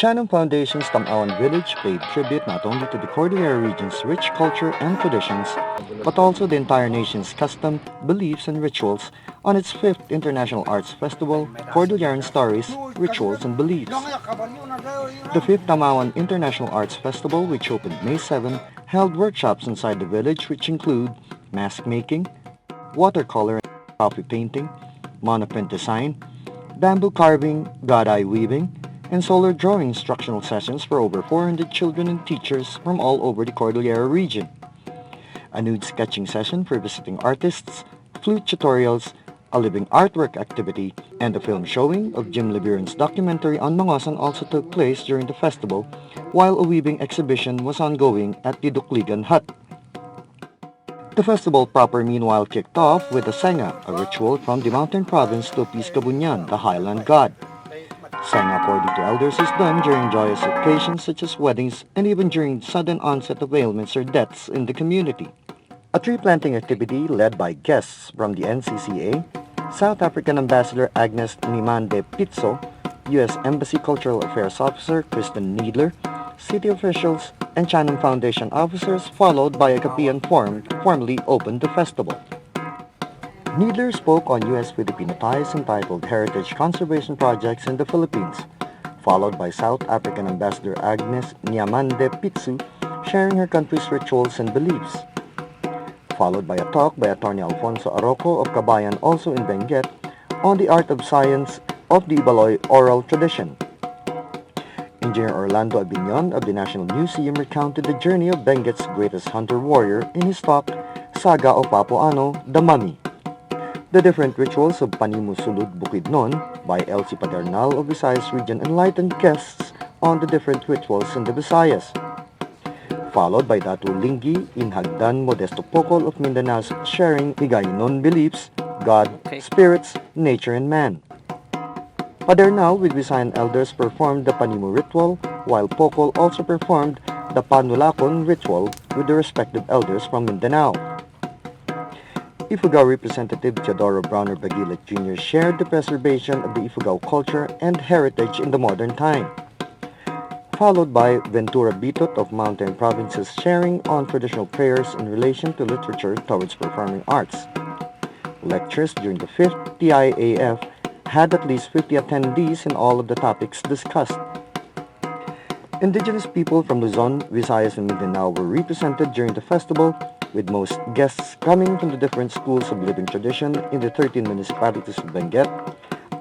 Chanam Foundation's Tam-awan village paid tribute not only to the Cordilleran region's rich culture and traditions, but also the entire nation's custom, beliefs, and rituals on its 5th International Arts Festival, Cordilleran Stories, Rituals, and Beliefs. The 5th Tam-awan International Arts Festival, which opened May 7, held workshops inside the village which include mask making, watercolor and coffee painting, monoprint design, bamboo carving, god-eye weaving, and solar drawing instructional sessions for over 400 children and teachers from all over the Cordillera region. A nude sketching session for visiting artists, flute tutorials, a living artwork activity, and a film showing of Jim Leviron's documentary on Mangosan also took place during the festival, while a weaving exhibition was ongoing at the Dukligan Hut. The festival proper meanwhile kicked off with the Senga, a ritual from the mountain province to appease Kabunyan, the highland god. Senga, according to elders, is done during joyous occasions such as weddings and even during sudden onset of ailments or deaths in the community. A tree planting activity led by guests from the NCCA, South African Ambassador Agnes Nimande Pitso, U.S. Embassy Cultural Affairs Officer Kristen Needler, city officials, and Chanam Foundation officers, followed by a Kapian formally opened the festival. Needler spoke on U.S.-Filipino ties entitled Heritage Conservation Projects in the Philippines, followed by South African Ambassador Agnes Niamande Pitsu sharing her country's rituals and beliefs, followed by a talk by Attorney Alfonso Arroco of Kabayan, also in Benguet, on the art of science of the Ibaloy oral tradition. Engineer Orlando Abignon of the National Museum recounted the journey of Benguet's greatest hunter-warrior in his talk, Saga of Papuano, the Mummy. The different rituals of Panimu Sulud Bukidnon by Elsie Padernal of Visayas region enlightened guests on the different rituals in the Visayas, followed by Datu Linggi in Hagdan Modesto Pocol of Mindanao's sharing Higayonon beliefs, God, spirits, nature, and man. Padernal with Visayan elders performed the Panimu ritual, while Pocol also performed the Panulakon ritual with the respective elders from Mindanao. Ifugao Representative Teodoro Browner Bagilat Jr. shared the preservation of the Ifugao culture and heritage in the modern time, followed by Ventura Bitot of Mountain Provinces sharing on traditional prayers in relation to literature towards performing arts. Lectures during the 5th TIAF had at least 50 attendees in all of the topics discussed. Indigenous people from Luzon, Visayas, and Mindanao were represented during the festival, with most guests coming from the different schools of living tradition in the 13 municipalities of Benguet,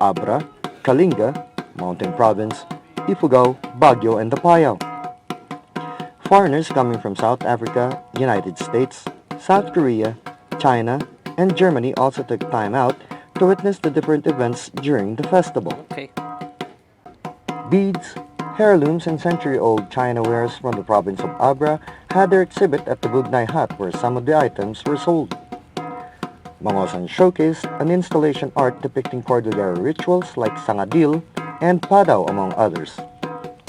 Abra, Kalinga, Mountain Province, Ifugao, Baguio, and Apayao. Foreigners coming from South Africa, United States, South Korea, China, and Germany also took time out to witness the different events during the festival. Beads, heirlooms, and century-old China wares from the province of Abra had their exhibit at the Bugnay Hut where some of the items were sold. Mangosan showcased an installation art depicting Cordillera rituals like Sangadil and Padaw, among others.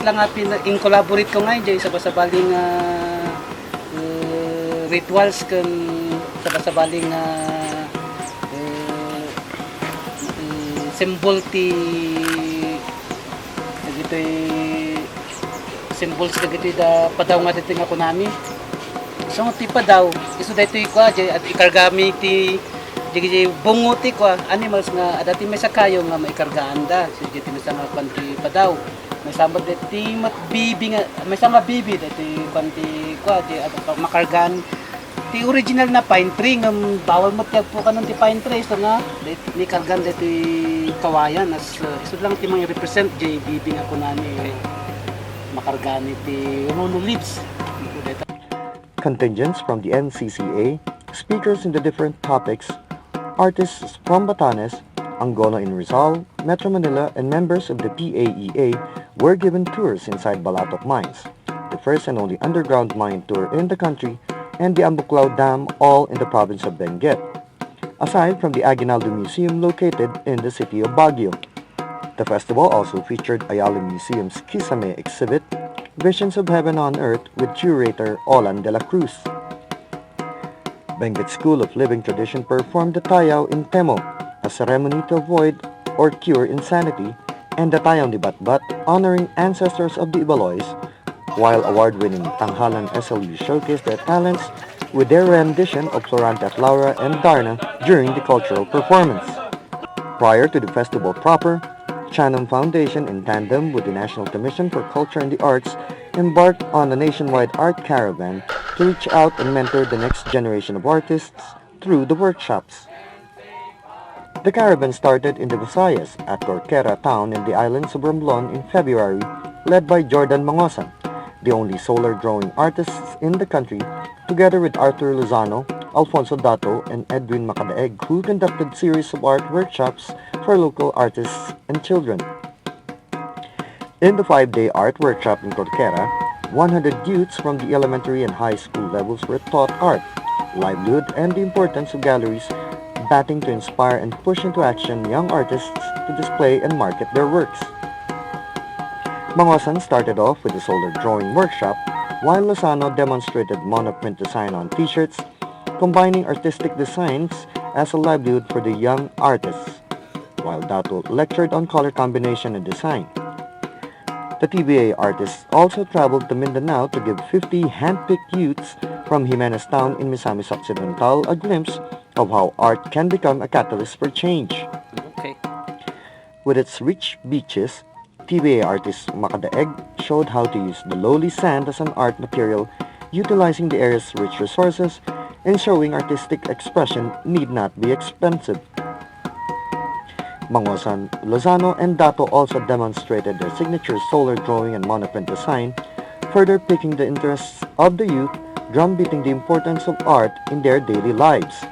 Lang in collaborate ko ngayon dyan sa basabaling rituals kan sa basabaling symbol ti symbols kagito da padaw nga dito nga kunami. So ti padaw isu dito ko at ikargami ti di bungo ti ko animals nga adati may sakayo nga maikargaan da. So dito may nga panti padaw. May samad diti mat bibi nga may sama bibi diti panti ko di at makargan ti original na pine tree nga bawal mo tiag po kanon ti pine tree so nga ni kargan diti kawayan as isu lang ti mga represent di bibi nga kunami. Contingents from the NCCA, speakers in the different topics, artists from Batanes, Angola in Rizal, Metro Manila, and members of the PAEA were given tours inside Balatok Mines, the first and only underground mine tour in the country, and the Ambuklao Dam, all in the province of Benguet, aside from the Aguinaldo Museum located in the city of Baguio. The festival also featured Ayala Museum's Kisame exhibit, Visions of Heaven on Earth, with curator Olan de la Cruz. Benguet School of Living Tradition performed the Tayaw in Temo, a ceremony to avoid or cure insanity, and the Tayong Dibatbat honoring ancestors of the Ibaloys, while award-winning Tanghalan SLU showcased their talents with their rendition of Florante at Laura and Darna during the cultural performance. Prior to the festival proper, Chanam Foundation, in tandem with the National Commission for Culture and the Arts, embarked on a nationwide art caravan to reach out and mentor the next generation of artists through the workshops. The caravan started in the Visayas at Cordilleran town in the islands of Romblon in February, led by Jordan Mangosan, the only solar drawing artists in the country, together with Arthur Lozano, Alfonso Dato, and Edwin Macadaeg, who conducted series of art workshops for local artists and children. In the 5-day art workshop in Cordilleran, 100 youths from the elementary and high school levels were taught art, livelihood, and the importance of galleries, batting to inspire and push into action young artists to display and market their works. Mangosan started off with a solar drawing workshop, while Lozano demonstrated monoprint design on t-shirts, combining artistic designs as a livelihood for the young artists, while Dato lectured on color combination and design. The TBA artists also traveled to Mindanao to give 50 hand-picked youths from Jimenez Town in Misamis Occidental a glimpse of how art can become a catalyst for change. Okay. With its rich beaches, TBA artist Macadaeg showed how to use the lowly sand as an art material, utilizing the area's rich resources, and showing artistic expression need not be expensive. Mangosan, Lozano, and Dato also demonstrated their signature solar drawing and monoprint design, further piquing the interests of the youth, drumbeating the importance of art in their daily lives.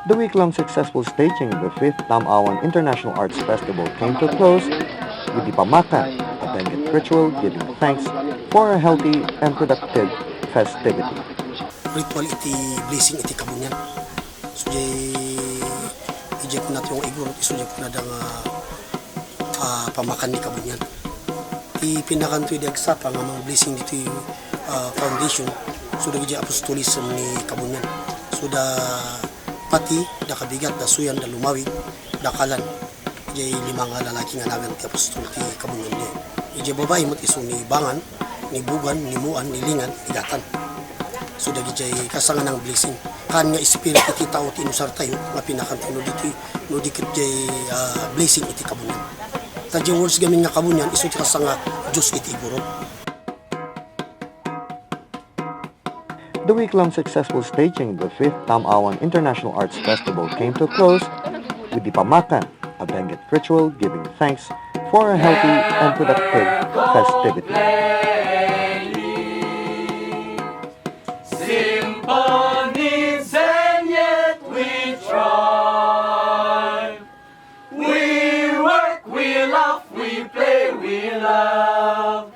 The week-long successful staging of the 5th Tam-awan International Arts Festival came to a close with the Pamakan, a Benguet ritual giving thanks for a healthy and productive festivity. Ritual iti blessing iti kabunyan. So ije ko natin yung igurot iso ko na dang pamakan ni kabunyan. Ipinakan to iti agsapa nga mga blessing dito foundation. So ije apostolism ni kabunyan. So pati da kabigat da suyan da lumawig da kalan. Ije limang lalaki nga nagan ti apostol ti kabunyan ni. Ije babae mo iso ni bangan, ni bugan, ni muan, ni lingan, ni gatan. So dagi jay kasangan ng blessing kan nga espiritu ti tao ti inusar tayo nga pinakanto no dikit jay blessing iti kabunyan ta jay words gamin nga kabunyan isu ti kasanga Dios iti igurot. The week-long successful staging of the 5th Tam-awan International Arts Festival came to a close with the Pamakan, a Benguet ritual giving thanks for a healthy and productive festivity. Symphonies and yet we try. We work, we laugh, we play, we love,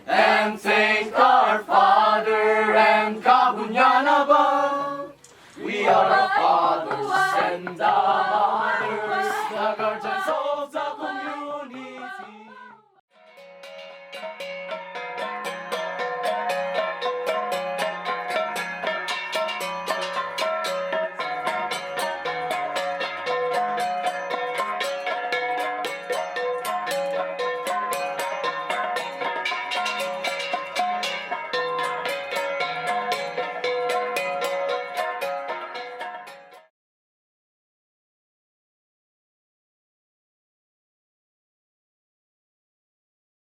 and thank our Father and Kabunyana.